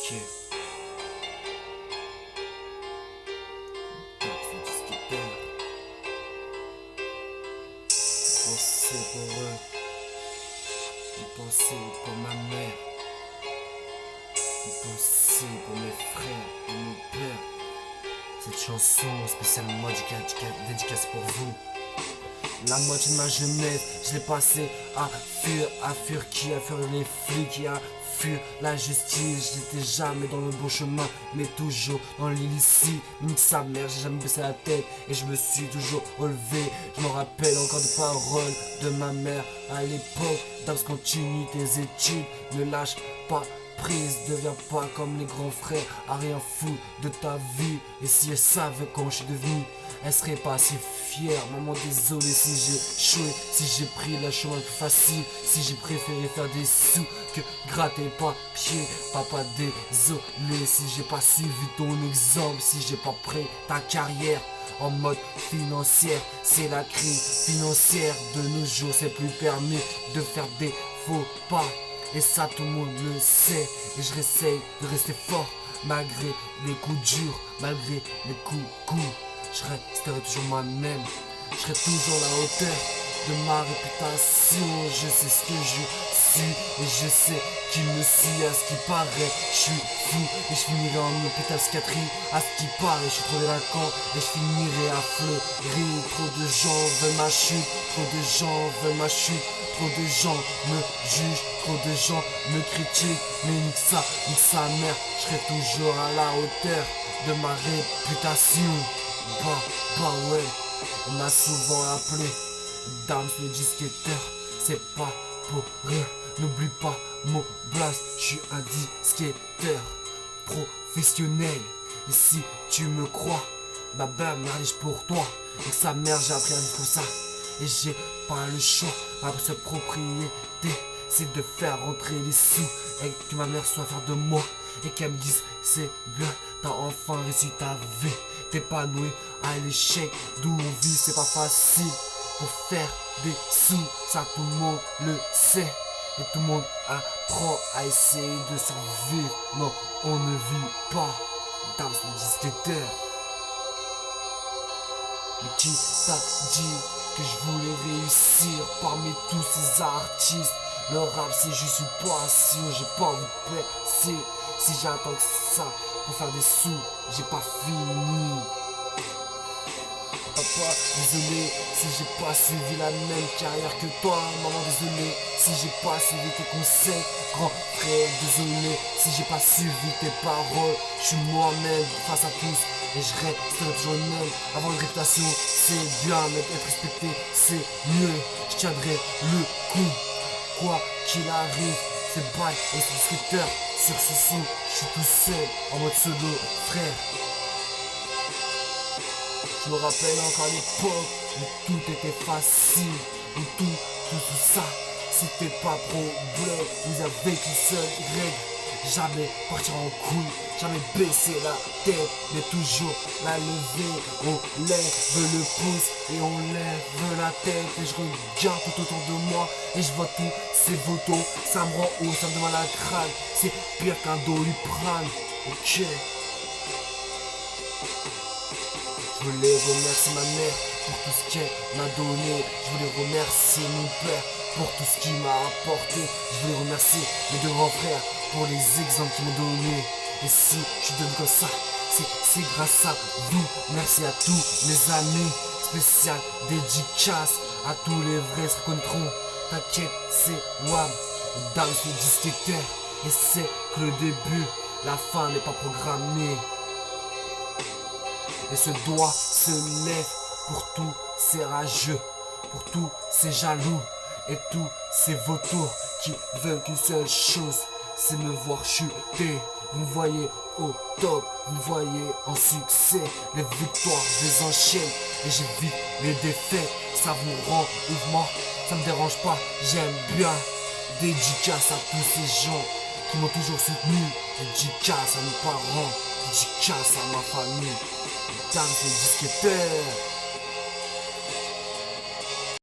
Ok. Parfait discuteur. Pensez pour eux. Pensez pour ma mère. Pensez pour mes frères et mon père. Cette chanson spécialement dédicace pour vous. La moitié de ma jeunesse, je l'ai passé à fuir les flics, à fuir la justice. J'étais jamais dans le bon chemin, mais toujours dans l'illicite. Nique sa mère, j'ai jamais baissé la tête et je me suis toujours relevé. Je me rappelle encore des paroles de ma mère à l'époque. Dabs, continue tes études, ne lâche pas prise, deviens pas comme les grands frères à rien foutre de ta vie. Et si elle savait comment je suis devenu, elle serait pas si fière. Maman, désolé si j'ai échoué, si j'ai pris le chemin le plus facile, si j'ai préféré faire des sous que gratter les papiers. Papa, désolé si j'ai pas suivi ton exemple, si j'ai pas pris ta carrière en mode financière. C'est la crise financière de nos jours, c'est plus permis de faire des faux pas. Et ça tout le monde le sait. Et je réessaye de rester fort malgré les coups durs, malgré les coups. Je resterai toujours moi-même. Je serai toujours à la hauteur de ma réputation. Je sais ce que je suis et je sais qui me suis. À ce qui paraît, je suis fou et je finirai en hôpital psychiatrie. À ce qui paraît, je suis trop délinquant et je finirai à fleurir. Trop de gens veulent ma chute, trop de gens veulent ma chute. Trop de gens me jugent, trop de gens me critiquent. Mais nique sa mère, je serai toujours à la hauteur de ma réputation. Bah ouais, on m'a souvent appelé Dams le disquetteur. C'est pas pour rien, n'oublie pas mon blast. Je suis un disquetteur professionnel. Et si tu me crois, bah merde pour toi. Et que sa mère, j'ai appris à vivre comme ça. Et j'ai pas le choix, ma seule propriété, c'est de faire rentrer les sous et que ma mère soit fière de moi et qu'elle me dise c'est bien, t'as enfin réussi ta vie. T'épanouir à l'échec d'où on vit, c'est pas facile pour faire des sous, ça tout le monde le sait. Et tout le monde apprend à essayer de survivre. Non, on ne vit pas. Dams le disquetteur. Mais qui t'a dit que je voulais réussir parmi tous ces artistes? Le rap c'est juste une passion, j'ai pas envie de percer. Si j'attends que ça pour faire des sous, j'ai pas fini. Papa, désolé si j'ai pas suivi la même carrière que toi. Maman, désolé si j'ai pas suivi tes conseils. Grand frère, désolé si j'ai pas suivi tes paroles. Je suis moi-même face à tous et je resterai toujours le même. Avoir une réputation, c'est bien, mais être respecté, c'est mieux. Je tiendrai le coup, quoi qu'il arrive. C'est bail et c'est discuteur. Sur ce son, je suis tout seul, en mode solo, frère. Je me rappelle encore l'époque où tout était facile, où tout ça, c'était pas problème. Vous avez qu'une seule règle, jamais partir en couille, jamais baisser la tête, mais toujours la lever. On lève le pouce et on lève la tête. Et je regarde tout autour de moi et je vois tous ces photos. Ça me rend haut, ça me donne mal à la crâne. C'est pire qu'un Doliprane, ok. Je voulais remercier ma mère pour tout ce qu'elle m'a donné. Je voulais remercier mon père pour tout ce qu'il m'a apporté. Je voulais remercier mes deux grands frères pour les exemples qu'ils m'ont donnés. Et si je suis devenu comme ça, c'est grâce à vous. Merci à tous mes amis. Spécial dédicace à tous les vrais se reconnaîtront. T'inquiète, c'est Wab, Dams le disquetteur. Et c'est que le début, la fin n'est pas programmée. Et ce doigt se lève pour tous ces rageux, pour tous ces jaloux et tous ces vautours qui veulent qu'une seule chose, c'est me voir chuter. Vous me voyez au top, vous me voyez en succès. Les victoires, je les enchaîne et j'évite les défaites. Ça vous rend mouvement, ça me dérange pas, j'aime bien. Dédicace à tous ces gens qui m'ont toujours soutenu. Dédicace à mes parents, dédicace à ma famille. Dams le disquetteur.